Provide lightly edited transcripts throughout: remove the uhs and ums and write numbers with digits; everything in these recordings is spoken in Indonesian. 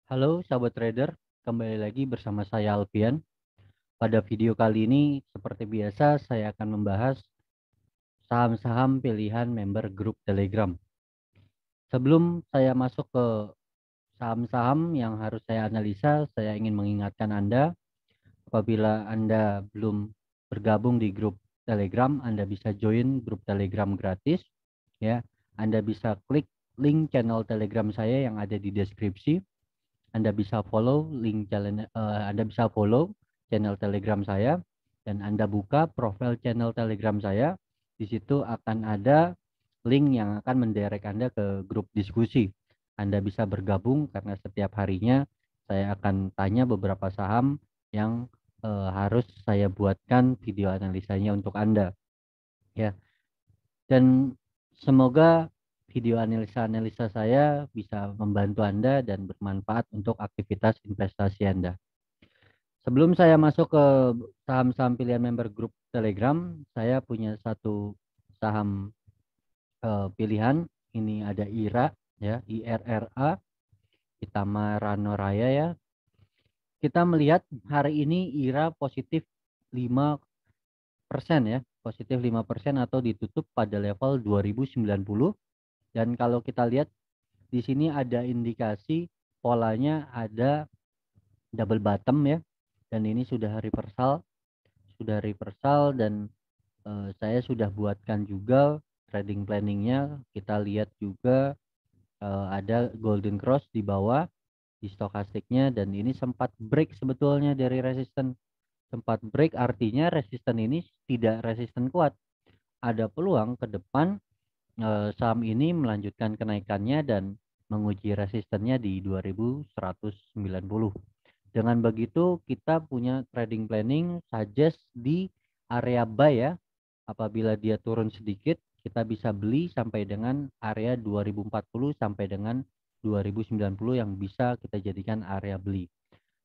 Halo sahabat trader, kembali lagi bersama saya Alfian. Pada video kali ini, seperti biasa, saya akan membahas saham-saham pilihan member grup Telegram. Sebelum saya masuk ke saham-saham yang harus saya analisa, saya ingin mengingatkan Anda, apabila Anda belum bergabung di grup Telegram, Anda bisa join grup Telegram gratis. Ya, Anda bisa klik link channel Telegram saya yang ada di deskripsi. Anda bisa follow channel Telegram saya dan Anda buka profil channel Telegram saya. Di situ akan ada link yang akan mendirect Anda ke grup diskusi. Anda bisa bergabung karena setiap harinya saya akan tanya beberapa saham yang harus saya buatkan video analisanya untuk Anda. Ya, dan semoga video analisa-analisa saya bisa membantu Anda dan bermanfaat untuk aktivitas investasi Anda. Sebelum saya masuk ke saham-saham pilihan member grup Telegram, saya punya satu saham pilihan. Ini ada IRA, ya, IRRA, Itama Rano Raya, ya. Kita melihat hari ini IRA positif 5%, ya, positif 5% atau ditutup pada level 2090. Dan kalau kita lihat di sini ada indikasi polanya ada double bottom, ya. Dan ini sudah reversal dan saya sudah buatkan juga trading planningnya. Kita lihat juga ada golden cross di bawah di stokastiknya dan ini sempat break sebetulnya dari resisten. Sempat break artinya resisten ini tidak resisten kuat. Ada peluang ke depan saham ini melanjutkan kenaikannya dan menguji resistennya di 2190. Dengan begitu kita punya trading planning suggest di area buy, ya. Apabila dia turun sedikit, kita bisa beli sampai dengan area 2040 sampai dengan 2090 yang bisa kita jadikan area beli.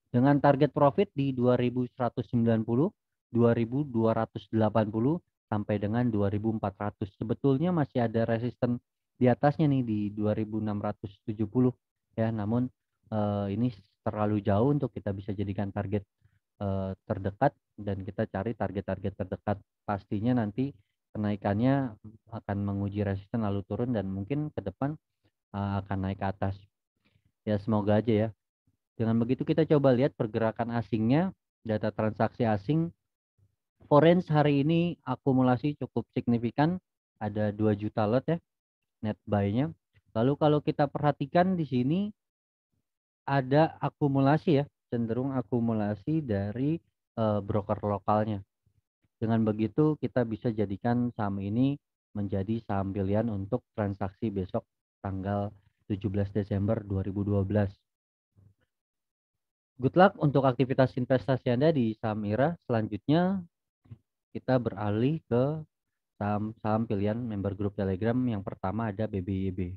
Dengan target profit di 2190, 2280 sampai dengan 2400. Sebetulnya masih ada resisten di atasnya nih di 2670, ya. Namun ini terlalu jauh untuk kita bisa jadikan target terdekat dan kita cari target-target terdekat. Pastinya nanti kenaikannya akan menguji resisten lalu turun dan mungkin ke depan akan naik ke atas. Ya semoga aja, ya. Dengan begitu kita coba lihat pergerakan asingnya, data transaksi asing. Foreign hari ini akumulasi cukup signifikan, ada 2 juta lot, ya, net buy-nya. Lalu kalau kita perhatikan di sini ada akumulasi, ya, cenderung akumulasi dari broker lokalnya. Dengan begitu kita bisa jadikan saham ini menjadi saham pilihan untuk transaksi besok tanggal 17 Desember 2012. Good luck untuk aktivitas investasi Anda di saham IRA. Selanjutnya kita beralih ke saham-saham pilihan member grup Telegram. Yang pertama ada BBYB.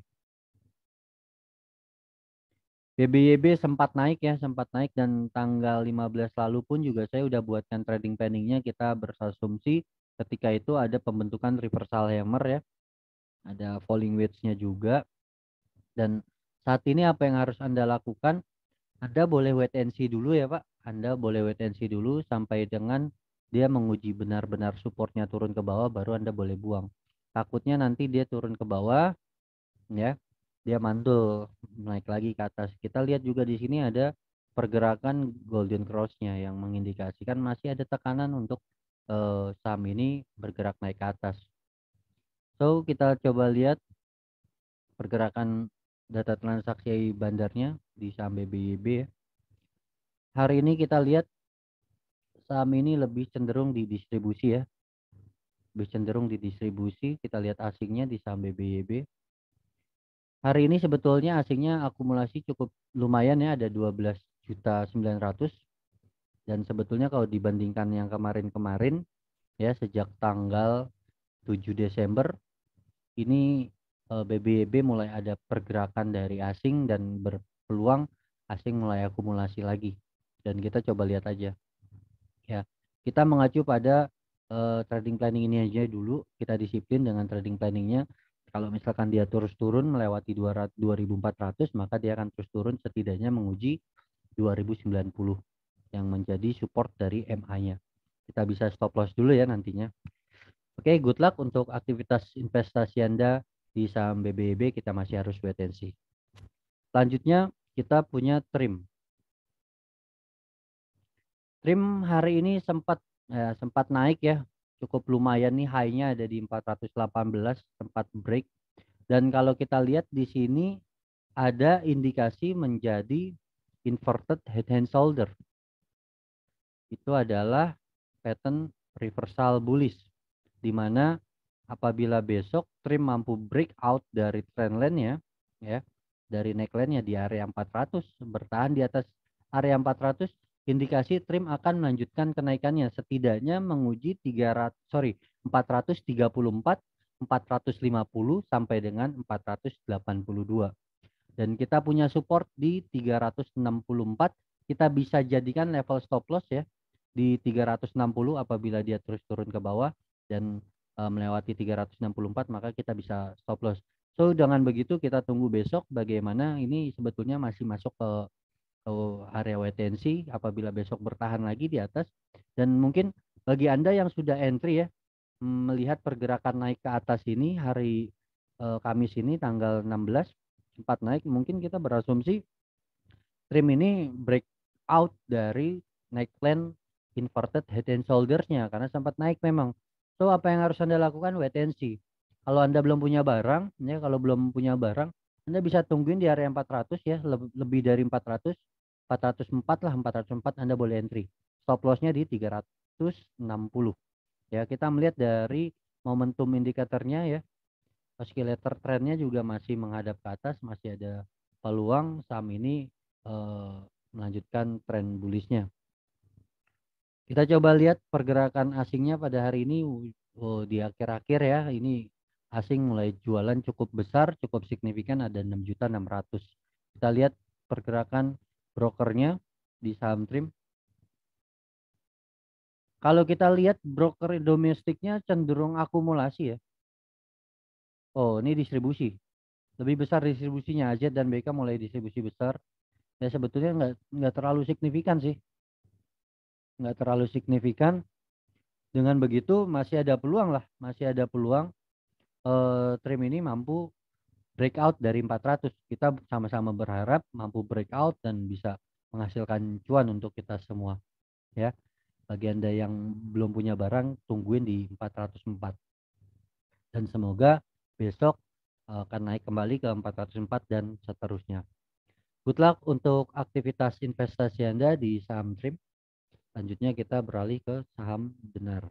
BBYB sempat naik, ya, sempat naik dan tanggal 15 lalu pun juga saya udah buatkan trading planningnya. Kita berasumsi ketika itu ada pembentukan reversal hammer, ya. Ada falling wedge-nya juga. Dan saat ini apa yang harus Anda lakukan? Anda boleh wait and see dulu, ya Pak. Anda boleh wait and see dulu sampai dengan dia menguji benar-benar supportnya turun ke bawah, baru Anda boleh buang. Takutnya nanti dia turun ke bawah, ya, dia mantul naik lagi ke atas. Kita lihat juga di sini ada pergerakan golden cross-nya yang mengindikasikan masih ada tekanan untuk saham ini bergerak naik ke atas. So kita coba lihat pergerakan data transaksi bandarnya di saham BBYB, ya. Hari ini kita lihat saham ini lebih cenderung di distribusi, ya. Lebih cenderung di distribusi. Kita lihat asingnya di saham BBYB. Hari ini sebetulnya asingnya akumulasi cukup lumayan, ya, ada 12.900.000 dan sebetulnya kalau dibandingkan yang kemarin-kemarin, ya, sejak tanggal 7 Desember ini BBYB mulai ada pergerakan dari asing dan berpeluang asing mulai akumulasi lagi. Dan kita coba lihat aja, ya. Kita mengacu pada trading planning ini aja dulu. Kita disiplin dengan trading planningnya. Kalau misalkan dia terus turun melewati 2.400, maka dia akan terus turun setidaknya menguji 2090 yang menjadi support dari MA-nya. Kita bisa stop loss dulu ya nantinya. Oke, good luck untuk aktivitas investasi Anda di saham BBYB. Kita masih harus wait and see. Selanjutnya kita punya TRIM. TRIM hari ini sempat naik ya, cukup lumayan nih, high-nya ada di 418, sempat break. Dan kalau kita lihat di sini ada indikasi menjadi inverted head and shoulder. Itu adalah pattern reversal bullish, di mana apabila besok TRIM mampu breakout dari trendline-nya ya, dari neckline-nya di area 400, bertahan di atas area 400, indikasi TRIM akan melanjutkan kenaikannya setidaknya menguji 434, 450 sampai dengan 482. Dan kita punya support di 364. Kita bisa jadikan level stop loss ya di 360 apabila dia terus turun ke bawah dan melewati 364, maka kita bisa stop loss. So dengan begitu kita tunggu besok bagaimana. Ini sebetulnya masih masuk ke area wait and see apabila besok bertahan lagi di atas. Dan mungkin bagi Anda yang sudah entry ya, melihat pergerakan naik ke atas ini hari Kamis ini tanggal 16 sempat naik, mungkin kita berasumsi TRIM ini breakout dari neckline inverted head and shoulders-nya karena sempat naik memang. So apa yang harus Anda lakukan? Wait and see. Kalau Anda belum punya barang ya, kalau belum punya barang Anda bisa tungguin di area 400 ya, lebih dari 400, 404 lah, 404 Anda boleh entry. Stop loss-nya di 360. Ya, kita melihat dari momentum indikatornya ya, oscillator trendnya juga masih menghadap ke atas, masih ada peluang saham ini melanjutkan tren bullishnya. Kita coba lihat pergerakan asingnya pada hari ini. Di akhir-akhir ya, ini asing mulai jualan cukup besar, cukup signifikan, ada 6.600.000. Kita lihat pergerakan brokernya di saham TRIM. Kalau kita lihat broker domestiknya cenderung akumulasi ya. Oh, ini distribusi. Lebih besar distribusinya, AZ dan BK mulai distribusi besar. Ya sebetulnya nggak terlalu signifikan sih. Nggak terlalu signifikan. Dengan begitu masih ada peluang lah. Masih ada peluang TRIM ini mampu breakout dari 400. Kita sama-sama berharap mampu breakout dan bisa menghasilkan cuan untuk kita semua. Ya, bagi Anda yang belum punya barang, tungguin di 404. Dan semoga besok akan naik kembali ke 404 dan seterusnya. Good luck untuk aktivitas investasi Anda di saham TRIM. Selanjutnya kita beralih ke saham Denar.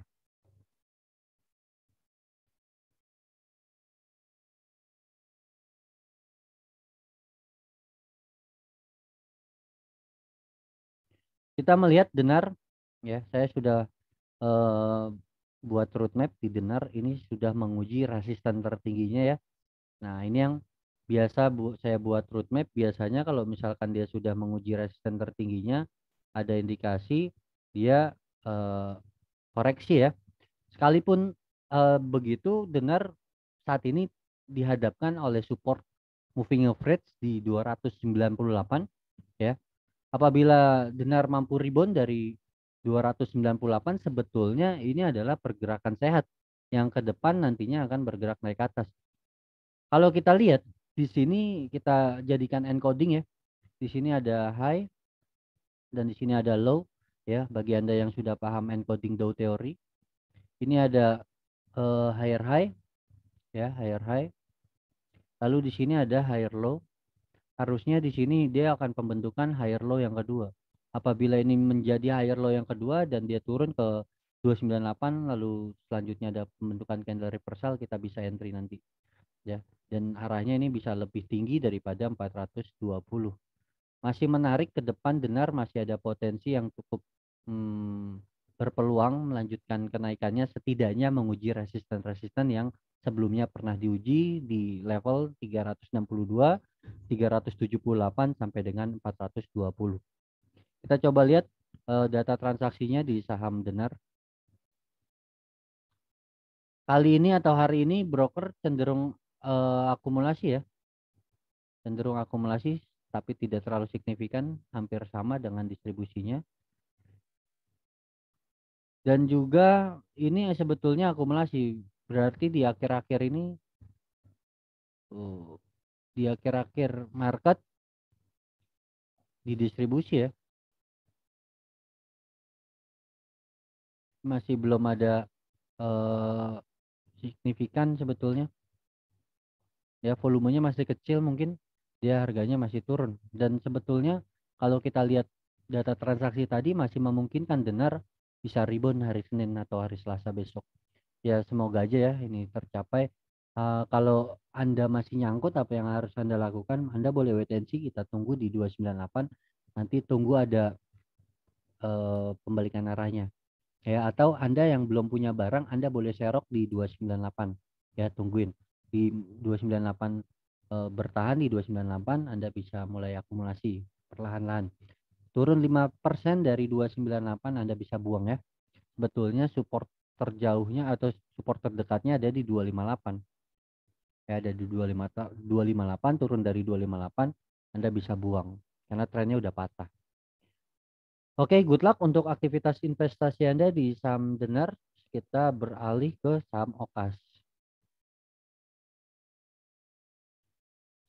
Kita melihat Denar ya, saya sudah buat roadmap di Denar, ini sudah menguji resisten tertingginya ya. Nah, ini yang biasa saya buat roadmap. Biasanya kalau misalkan dia sudah menguji resisten tertingginya, ada indikasi dia koreksi ya. Sekalipun begitu, Denar saat ini dihadapkan oleh support moving average di 298 ya. Apabila Denar mampu rebound dari 298, sebetulnya ini adalah pergerakan sehat yang ke depan nantinya akan bergerak naik ke atas. Kalau kita lihat di sini, kita jadikan encoding ya. Di sini ada high dan di sini ada low ya. Bagi Anda yang sudah paham encoding Dow theory, ini ada higher high ya, higher high. Lalu di sini ada higher low. Harusnya di sini dia akan pembentukan higher low yang kedua. Apabila ini menjadi higher low yang kedua dan dia turun ke 298, lalu selanjutnya ada pembentukan candle reversal, kita bisa entry nanti ya. Dan arahnya ini bisa lebih tinggi daripada 420. Masih menarik ke depan, Denar masih ada potensi yang cukup berpeluang melanjutkan kenaikannya, setidaknya menguji resisten-resisten yang sebelumnya pernah diuji di level 362, 378 sampai dengan 420. Kita coba lihat data transaksinya di saham Denar. Kali ini atau hari ini broker cenderung akumulasi ya, cenderung akumulasi tapi tidak terlalu signifikan, hampir sama dengan distribusinya. Dan juga ini sebetulnya akumulasi, berarti di akhir-akhir ini, di akhir-akhir market di distribusi ya, masih belum ada eh, signifikan sebetulnya. Ya volumenya masih kecil, mungkin dia harganya masih turun. Dan sebetulnya kalau kita lihat data transaksi tadi masih memungkinkan Denar bisa rebound hari Senin atau hari Selasa besok. Ya semoga aja ya ini tercapai. Kalau Anda masih nyangkut, apa yang harus Anda lakukan? Anda boleh wait and see, kita tunggu di 298. Nanti tunggu ada pembalikan arahnya. Ya, atau Anda yang belum punya barang, Anda boleh serok di 298. Ya, tungguin. Di 298 bertahan di 298, Anda bisa mulai akumulasi perlahan-lahan. Turun 5% dari 298, Anda bisa buang ya. Sebetulnya support terjauhnya atau support terdekatnya ada di 258. Ya, ada di 258, turun dari 258, Anda bisa buang karena trennya udah patah. Oke, good luck untuk aktivitas investasi Anda di saham Denar. Kita beralih ke saham Okas.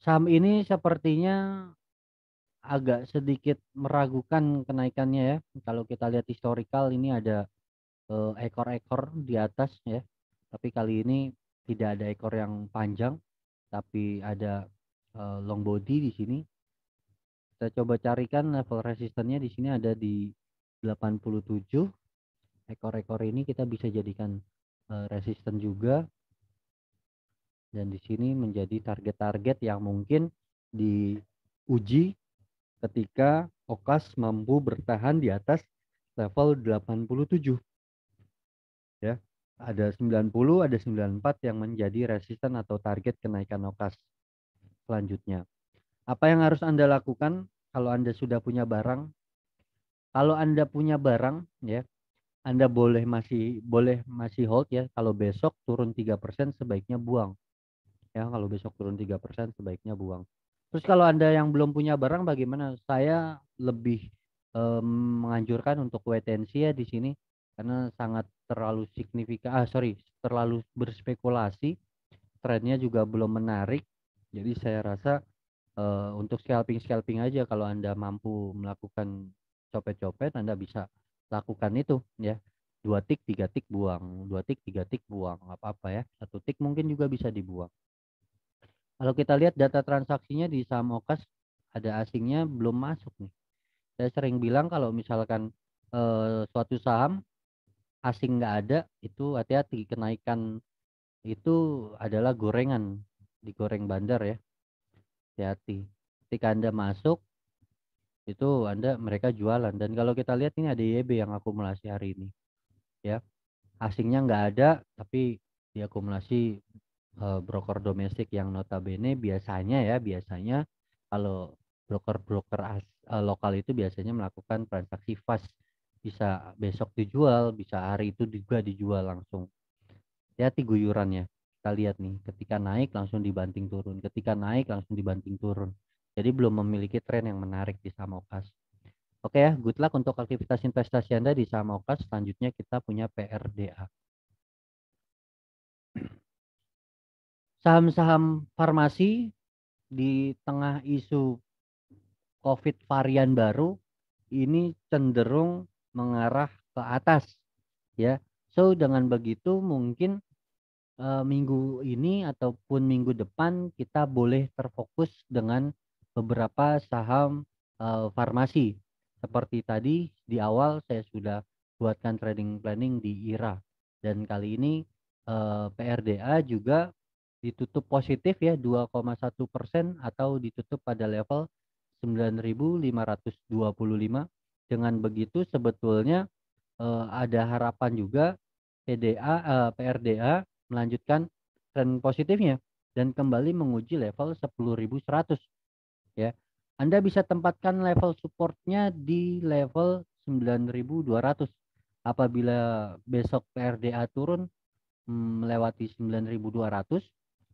Saham ini sepertinya agak sedikit meragukan kenaikannya ya. Kalau kita lihat historical, ini ada ekor-ekor di atas ya. Tapi kali ini tidak ada ekor yang panjang, tapi ada long body di sini. Kita coba carikan level resistennya, di sini ada di 87. Ekor-ekor ini kita bisa jadikan resisten juga, dan di sini menjadi target-target yang mungkin diuji ketika Okas mampu bertahan di atas level 87 ya. Ada 90, ada 94 yang menjadi resisten atau target kenaikan Okas selanjutnya. Apa yang harus Anda lakukan kalau Anda sudah punya barang? Kalau Anda punya barang ya, Anda boleh masih hold ya. Kalau besok turun 3% sebaiknya buang. Ya, kalau besok turun 3% sebaiknya buang. Terus kalau Anda yang belum punya barang bagaimana? Saya lebih menganjurkan untuk wait and see ya di sini, karena sangat terlalu signifikan. Terlalu berspekulasi. Trennya juga belum menarik. Jadi saya rasa untuk scalping aja, kalau Anda mampu melakukan copet-copet, Anda bisa lakukan itu ya. 2 tik 3 tik buang, 2 tik 3 tik buang, nggak apa-apa ya. 1 tik mungkin juga bisa dibuang. Kalau kita lihat data transaksinya di saham Okas, ada asingnya belum masuk nih. Saya sering bilang kalau misalkan suatu saham asing nggak ada, itu hati-hati, kenaikan itu adalah gorengan, digoreng bandar ya. Hati-hati. Ketika Anda masuk, itu mereka jualan. Dan kalau kita lihat ini ada YB yang akumulasi hari ini ya. Asingnya nggak ada, tapi diakumulasi broker domestik yang notabene biasanya kalau broker-broker lokal itu biasanya melakukan transaksi fast, bisa besok dijual, bisa hari itu juga dijual langsung. Hati guyurannya, kita lihat nih, ketika naik langsung dibanting turun, ketika naik langsung dibanting turun. Jadi belum memiliki tren yang menarik di saham Okas. Oke ya, good luck untuk aktivitas investasi Anda di saham Okas. Selanjutnya kita punya PRDA. Saham-saham farmasi di tengah isu COVID varian baru ini cenderung mengarah ke atas ya. So dengan begitu mungkin minggu ini ataupun minggu depan kita boleh terfokus dengan beberapa saham farmasi. Seperti tadi di awal saya sudah buatkan trading planning di IRA, dan kali ini PRDA juga ditutup positif ya 2,1%, atau ditutup pada level 9.525. Dengan begitu sebetulnya ada harapan juga PRDA melanjutkan tren positifnya dan kembali menguji level 10.100 ya. Anda bisa tempatkan level supportnya di level 9.200. Apabila besok PRDA turun melewati 9.200,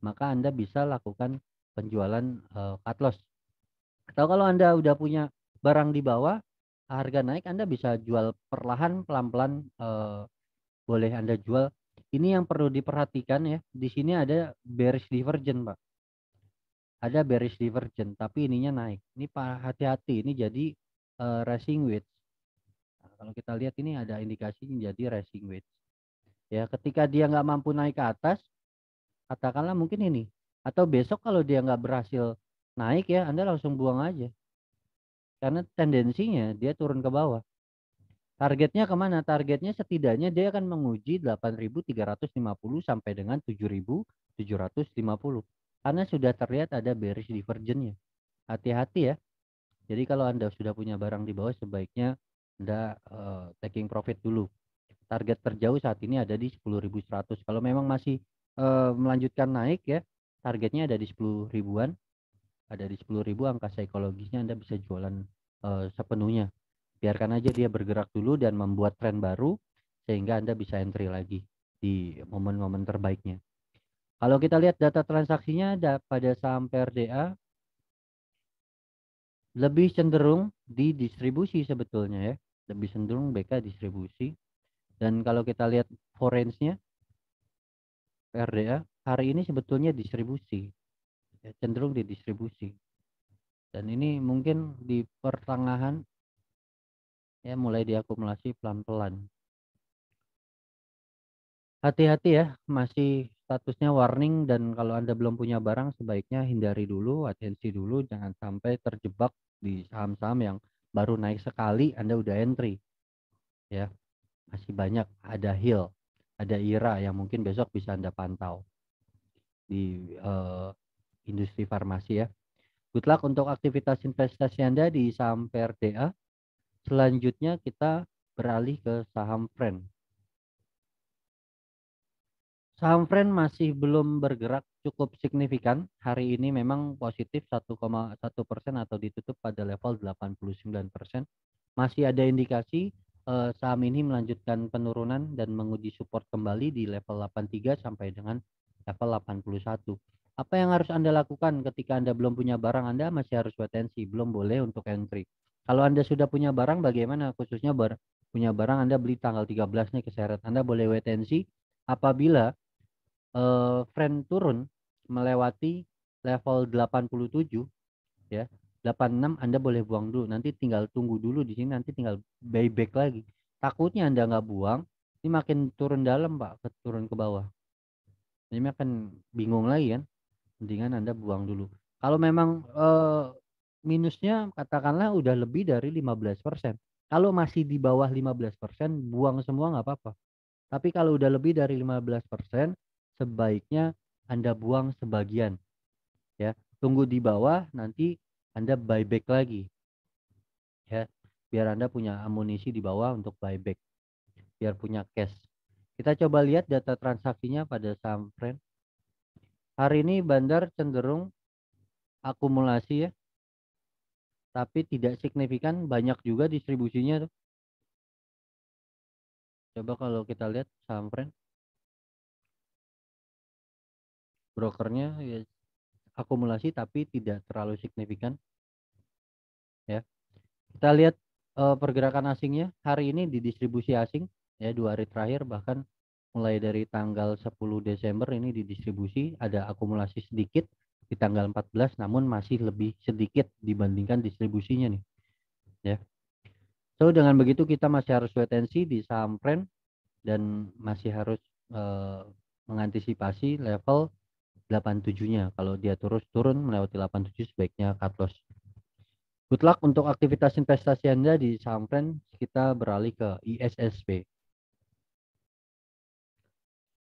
maka Anda bisa lakukan penjualan cut loss. Atau kalau Anda udah punya barang di bawah, harga naik, Anda bisa jual perlahan, pelan-pelan, boleh Anda jual. Ini yang perlu diperhatikan ya. Di sini ada bearish divergence, Pak. Ada bearish divergence, tapi ininya naik. Ini Pak, hati-hati. Ini jadi racing wedge. Nah, kalau kita lihat ini ada indikasi jadi racing wedge. Ya, ketika dia nggak mampu naik ke atas, katakanlah mungkin ini. Atau besok kalau dia nggak berhasil naik ya, Anda langsung buang aja. Karena tendensinya dia turun ke bawah. Targetnya kemana? Targetnya setidaknya dia akan menguji 8.350 sampai dengan 7.750. Karena sudah terlihat ada bearish divergence-nya. Hati-hati ya. Jadi kalau Anda sudah punya barang di bawah, sebaiknya Anda taking profit dulu. Target terjauh saat ini ada di 10.100. Kalau memang masih melanjutkan naik ya, targetnya ada di 10 ribuan. Ada di 10.000, angka psikologisnya Anda bisa jualan sepenuhnya. Biarkan aja dia bergerak dulu dan membuat tren baru sehingga Anda bisa entry lagi di momen-momen terbaiknya. Kalau kita lihat data transaksinya pada saham PRDA lebih cenderung di distribusi sebetulnya ya. Lebih cenderung BK distribusi. Dan kalau kita lihat foreign-nya PRDA hari ini sebetulnya distribusi. Ya, cenderung di distribusi. Dan ini mungkin di pertengahan ya mulai diakumulasi pelan-pelan. Hati-hati ya, masih statusnya warning, dan kalau Anda belum punya barang sebaiknya hindari dulu, atensi dulu, jangan sampai terjebak di saham-saham yang baru naik sekali Anda udah entry ya. Masih banyak, ada Hill, ada IRA yang mungkin besok bisa Anda pantau di industri farmasi ya. Good luck untuk aktivitas investasi Anda di saham PRDA. Selanjutnya kita beralih ke saham Friend. Saham Friend masih belum bergerak cukup signifikan. Hari ini memang positif 1,1% atau ditutup pada level 89%. Masih ada indikasi saham ini melanjutkan penurunan dan menguji support kembali di level 83 sampai dengan level 81. Apa yang harus Anda lakukan ketika Anda belum punya barang? Anda masih harus wait and see, belum boleh untuk entry. Kalau Anda sudah punya barang, bagaimana? Khususnya punya barang Anda beli tanggal 13 nih keseret. Anda boleh wait and see apabila Friend turun melewati level 87 ya, 86, Anda boleh buang dulu. Nanti tinggal tunggu dulu di sini, nanti tinggal buyback lagi. Takutnya Anda nggak buang, ini makin turun dalam Pak, turun ke bawah. Ini akan bingung lagi kan. Mendingan Anda buang dulu. Kalau memang minusnya katakanlah udah lebih dari 15%. Kalau masih di bawah 15%, buang semua nggak apa-apa. Tapi kalau udah lebih dari 15%, sebaiknya Anda buang sebagian ya. Tunggu di bawah, nanti Anda buyback lagi ya. Biar Anda punya amunisi di bawah untuk buyback, biar punya cash. Kita coba lihat data transaksinya pada saham Friend. Hari ini Bandar cenderung akumulasi ya, tapi tidak signifikan, banyak juga distribusinya tuh. Coba kalau kita lihat saham Friend, brokernya ya akumulasi tapi tidak terlalu signifikan ya. Kita lihat pergerakan asingnya hari ini di distribusi asing ya, 2 hari terakhir, bahkan mulai dari tanggal 10 Desember ini di distribusi ada akumulasi sedikit di tanggal 14, namun masih lebih sedikit dibandingkan distribusinya nih ya. So dengan begitu kita masih harus wait and see di saham Friend dan masih harus mengantisipasi level 87-nya. Kalau dia terus turun melewati 87 sebaiknya cut loss. Good luck untuk aktivitas investasi Anda di saham Friend. Kita beralih ke ISSP.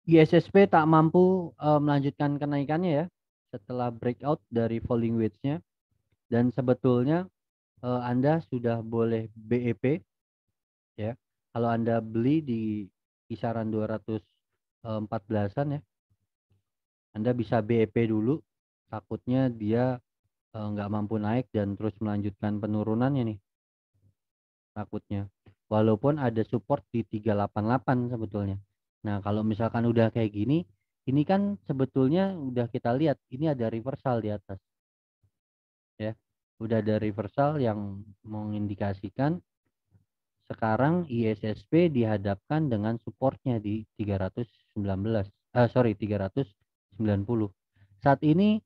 ISSP tak mampu melanjutkan kenaikannya ya setelah breakout dari falling wedge-nya, dan sebetulnya Anda sudah boleh BEP ya. Kalau Anda beli di kisaran 214-an ya, Anda bisa BEP dulu. Takutnya dia nggak mampu naik dan terus melanjutkan penurunannya nih, takutnya. Walaupun ada support di 388 sebetulnya. Nah, kalau misalkan udah kayak gini, Ini kan sebetulnya udah kita lihat ini ada reversal di atas ya. Udah ada reversal yang mengindikasikan sekarang ISSP dihadapkan dengan supportnya di 319 390. Saat ini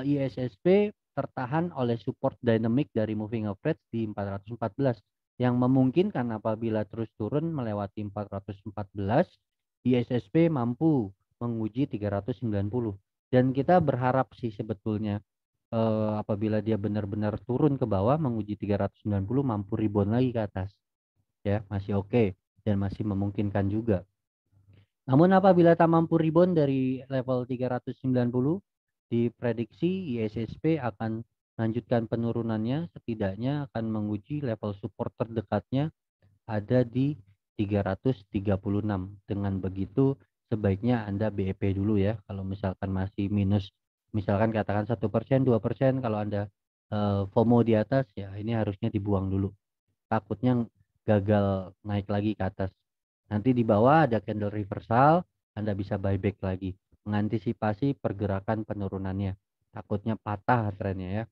ISSP tertahan oleh support dynamic dari moving average di 414 yang memungkinkan apabila terus turun melewati 414 ISSP mampu menguji 390 dan kita berharap sih sebetulnya apabila dia benar-benar turun ke bawah menguji 390 mampu rebound lagi ke atas ya, masih oke dan masih memungkinkan juga. Namun apabila tak mampu rebound dari level 390, diprediksi ISSP akan lanjutkan penurunannya, setidaknya akan menguji level support terdekatnya ada di 336. Dengan begitu sebaiknya Anda BEP dulu ya. Kalau misalkan masih minus, misalkan katakan 1%, 2%, kalau Anda FOMO di atas ya ini harusnya dibuang dulu. Takutnya gagal naik lagi ke atas. Nanti di bawah ada candle reversal, Anda bisa buyback lagi. Mengantisipasi pergerakan penurunannya. Takutnya patah trennya ya.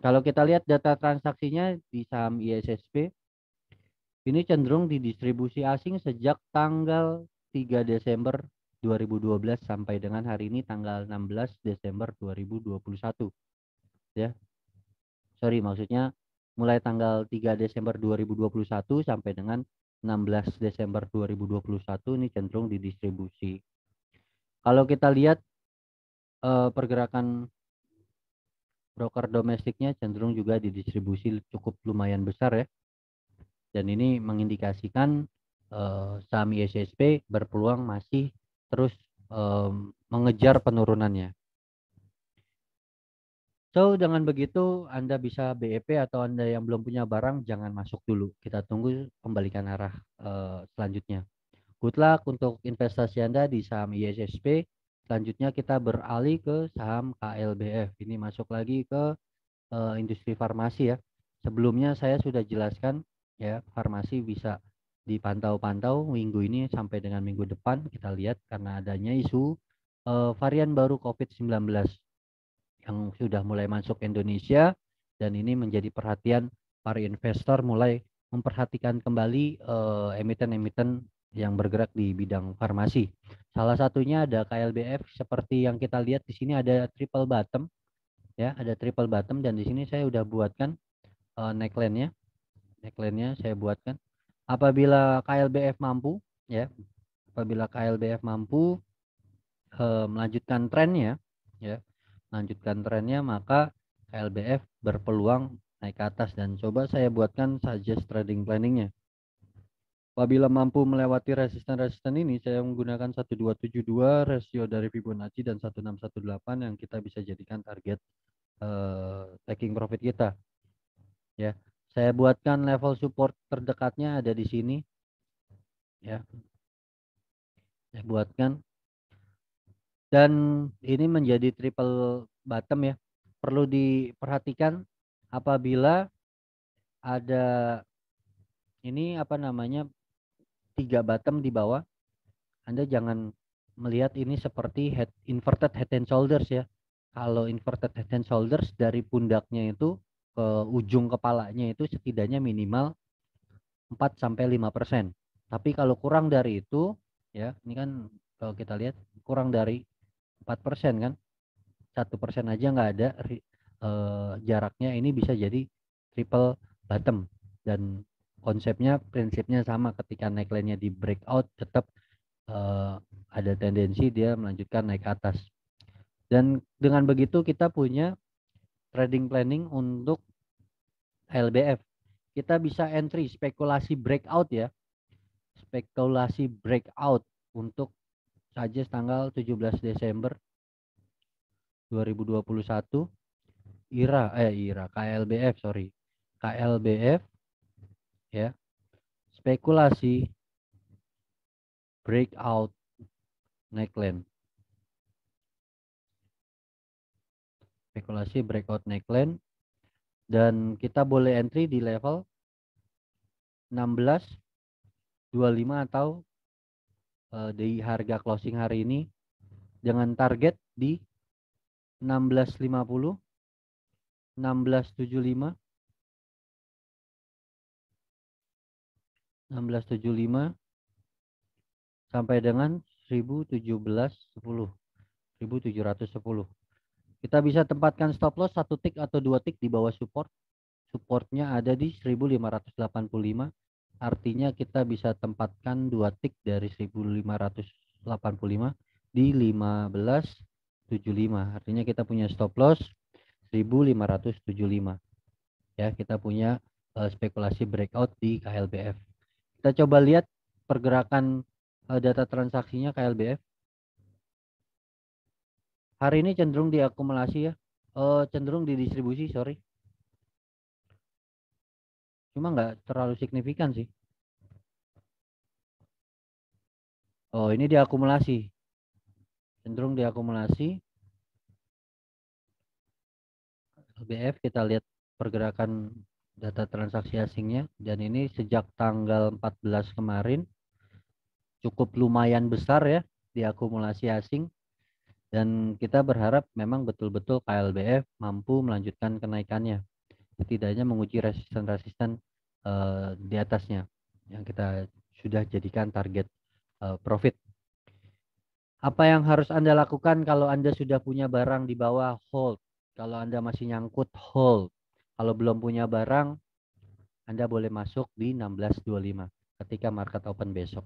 Kalau kita lihat data transaksinya di saham ISSP, ini cenderung didistribusi asing sejak tanggal 3 Desember 2012 sampai dengan hari ini tanggal 16 Desember 2021. Ya, sorry maksudnya mulai tanggal 3 Desember 2021 sampai dengan 16 Desember 2021 ini cenderung didistribusi. Kalau kita lihat pergerakan broker domestiknya cenderung juga didistribusi cukup lumayan besar ya. Dan ini mengindikasikan saham ISSP berpeluang masih terus mengejar penurunannya. So, dengan begitu Anda bisa BEP atau Anda yang belum punya barang jangan masuk dulu. Kita tunggu pembalikan arah selanjutnya. Good luck untuk investasi Anda di saham ISSP. Selanjutnya kita beralih ke saham KLBF. Ini masuk lagi ke industri farmasi ya. Sebelumnya saya sudah jelaskan ya, farmasi bisa dipantau-pantau minggu ini sampai dengan minggu depan. Kita lihat karena adanya isu varian baru COVID-19 yang sudah mulai masuk Indonesia dan ini menjadi perhatian para investor mulai memperhatikan kembali emiten-emiten yang bergerak di bidang farmasi. Salah satunya ada KLBF seperti yang kita lihat di sini ada triple bottom ya, ada triple bottom dan di sini saya udah buatkan neckline-nya. Neckline-nya saya buatkan. Apabila KLBF mampu ya, apabila KLBF mampu melanjutkan trennya ya, melanjutkan trennya maka KLBF berpeluang naik ke atas dan coba saya buatkan suggest trading planningnya. Apabila mampu melewati resisten-resisten ini saya menggunakan 1272 rasio dari Fibonacci dan 1618 yang kita bisa jadikan target taking profit kita ya. Saya buatkan level support terdekatnya ada di sini ya. Saya buatkan dan ini menjadi triple bottom ya. Perlu diperhatikan apabila ada ini apa namanya 3 bottom di bawah, Anda jangan melihat ini seperti inverted head and shoulders ya. Kalau inverted head and shoulders dari pundaknya itu ke ujung kepalanya itu setidaknya minimal 4-5%. Tapi kalau kurang dari itu ya, ini kan kalau kita lihat kurang dari 4% kan, 1% aja nggak ada jaraknya, ini bisa jadi triple bottom dan konsepnya prinsipnya sama, ketika neckline-nya di breakout tetap ada tendensi dia melanjutkan naik ke atas. Dan dengan begitu kita punya trading planning untuk LBF. Kita bisa entry spekulasi breakout ya. Spekulasi breakout untuk saja tanggal 17 Desember 2021 KLBF sorry. KLBF ya. Spekulasi breakout neckline. Spekulasi breakout neckline dan kita boleh entry di level 16, 25 atau di harga closing hari ini dengan target di 16.50, 16.75, 16.75 sampai dengan 1.710, 1.710. Kita bisa tempatkan stop loss 1 tick atau 2 tick di bawah support. Supportnya ada di 1.585. Artinya kita bisa tempatkan 2 tick dari 1.585 di 15.75. Artinya kita punya stop loss 1.575. Ya, kita punya spekulasi breakout di KLBF. Kita coba lihat pergerakan data transaksinya KLBF. Hari ini cenderung diakumulasi ya. Cenderung didistribusi, sorry. Cuma nggak terlalu signifikan sih. Oh, ini diakumulasi. Cenderung diakumulasi. KLBF kita lihat pergerakan data transaksi asingnya. Dan ini sejak tanggal 14 kemarin cukup lumayan besar ya diakumulasi asing. Dan kita berharap memang betul-betul KLBF mampu melanjutkan kenaikannya. Setidaknya menguji resisten-resisten di atasnya yang kita sudah jadikan target profit. Apa yang harus Anda lakukan kalau Anda sudah punya barang di bawah, hold. Kalau Anda masih nyangkut, hold. Kalau belum punya barang, Anda boleh masuk di 16.25 ketika market open besok.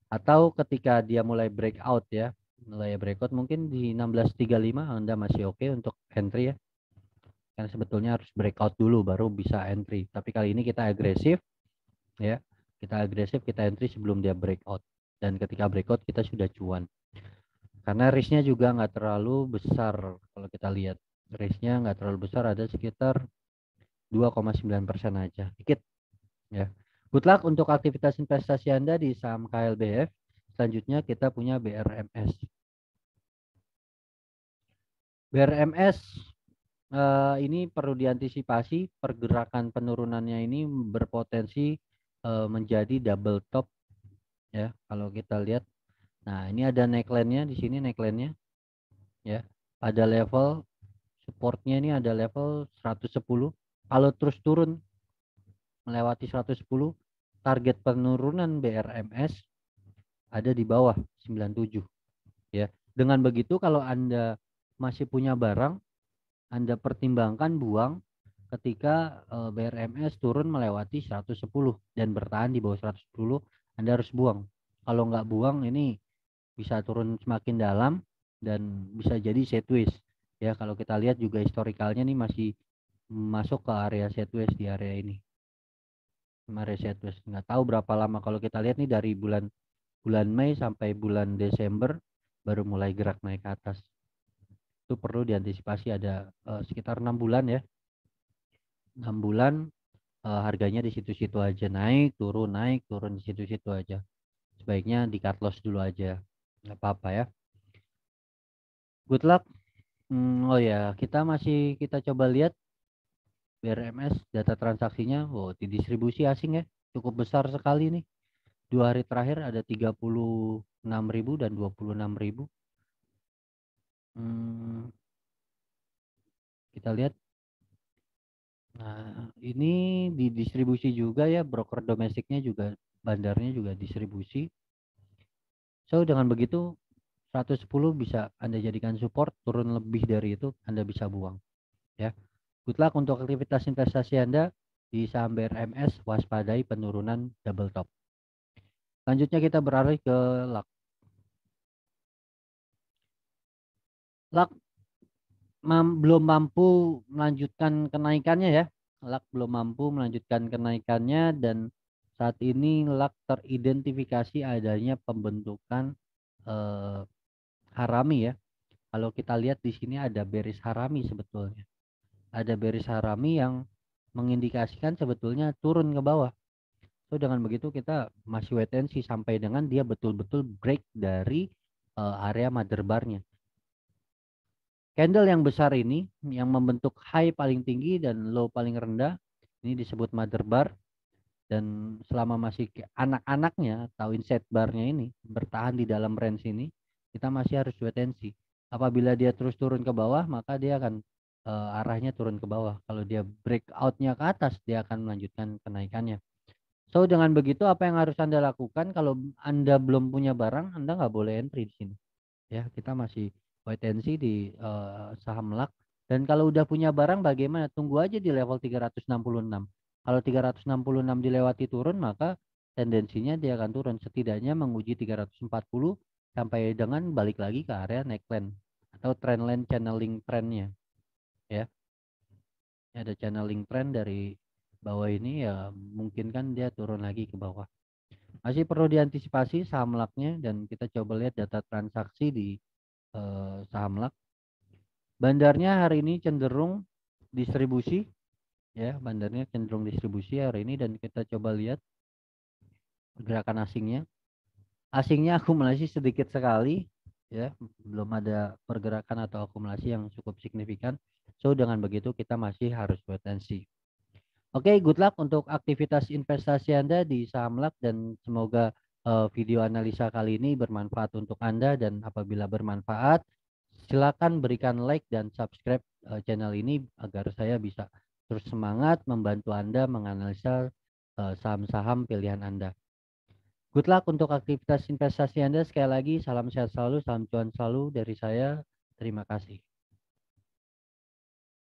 Atau ketika dia mulai breakout ya, mulai breakout mungkin di 16.35 Anda masih oke untuk entry ya. Karena sebetulnya harus breakout dulu baru bisa entry. Tapi kali ini kita agresif ya. Kita agresif, kita entry sebelum dia breakout. Dan ketika breakout kita sudah cuan. Karena risknya juga nggak terlalu besar kalau kita lihat. Risknya nggak terlalu besar, ada sekitar 2,9% aja. Dikit ya. Good luck untuk aktivitas investasi Anda di saham KLBF. Selanjutnya kita punya BRMS. BRMS ini perlu diantisipasi, pergerakan penurunannya ini berpotensi menjadi double top ya kalau kita lihat. Nah, ini ada neckline-nya di sini, neckline-nya ya. Pada level supportnya ini ada level 110. Kalau terus turun melewati 110, target penurunan BRMS ada di bawah 97 ya. Dengan begitu kalau Anda masih punya barang, Anda pertimbangkan buang ketika BRMS turun melewati 110 dan bertahan di bawah 110, Anda harus buang. Kalau nggak buang ini bisa turun semakin dalam dan bisa jadi sideways ya. Kalau kita lihat juga historikalnya nih masih masuk ke area sideways di area ini, area sideways. Nggak tahu berapa lama, kalau kita lihat nih dari bulan Mei sampai bulan Desember baru mulai gerak naik ke atas. Itu perlu diantisipasi, ada sekitar 6 bulan ya. 6 bulan harganya di situ-situ aja, naik turun di situ-situ aja. Sebaiknya di cut loss dulu aja, nggak apa-apa ya. Good luck. Oh ya, kita coba lihat BRMS data transaksinya. Oh, di distribusi asing ya cukup besar sekali nih. 2 hari terakhir ada 36.000 dan 26.000. Kita lihat. Nah, ini didistribusi juga ya, broker domestiknya juga, bandarnya juga distribusi. So, dengan begitu 110 bisa Anda jadikan support, turun lebih dari itu Anda bisa buang ya. Good luck untuk aktivitas investasi Anda di saham BRMS, waspadai penurunan double top. Selanjutnya kita beralih ke LAK. LAK belum mampu melanjutkan kenaikannya ya. LAK belum mampu melanjutkan kenaikannya dan saat ini LAK teridentifikasi adanya pembentukan harami ya. Kalau kita lihat di sini ada bearish harami sebetulnya. Ada bearish harami yang mengindikasikan sebetulnya turun ke bawah. So dengan begitu kita masih wait and see sampai dengan dia betul-betul break dari area mother bar-nya. Candle yang besar ini yang membentuk high paling tinggi dan low paling rendah ini disebut mother bar, dan selama masih anak-anaknya atau inset barnya ini bertahan di dalam range ini, kita masih harus wait and see. Apabila dia terus turun ke bawah, maka dia akan arahnya turun ke bawah. Kalau dia breakoutnya ke atas, dia akan melanjutkan kenaikannya. So dengan begitu apa yang harus Anda lakukan kalau Anda belum punya barang, Anda nggak boleh entry di sini. Ya, kita masih wait and see di saham LAK. Dan kalau udah punya barang bagaimana? Tunggu aja di level 366. Kalau 366 dilewati turun, maka tendensinya dia akan turun setidaknya menguji 340 sampai dengan balik lagi ke area neckline atau trendline channeling trendnya ya. Ada channeling trend dari bawah ini ya, mungkin kan dia turun lagi ke bawah. Masih perlu diantisipasi saham LAK-nya, dan kita coba lihat data transaksi di saham LAK. Bandarnya hari ini cenderung distribusi ya, bandarnya cenderung distribusi hari ini, dan kita coba lihat pergerakan asingnya. Asingnya akumulasi sedikit sekali ya, belum ada pergerakan atau akumulasi yang cukup signifikan. So dengan begitu kita masih harus wait and see. Oke, good luck untuk aktivitas investasi Anda di saham LAK, dan semoga video analisa kali ini bermanfaat untuk Anda, dan apabila bermanfaat silakan berikan like dan subscribe channel ini agar saya bisa terus semangat membantu Anda menganalisa saham-saham pilihan Anda. Good luck untuk aktivitas investasi Anda. Sekali lagi salam sehat selalu, salam cuan selalu dari saya. Terima kasih.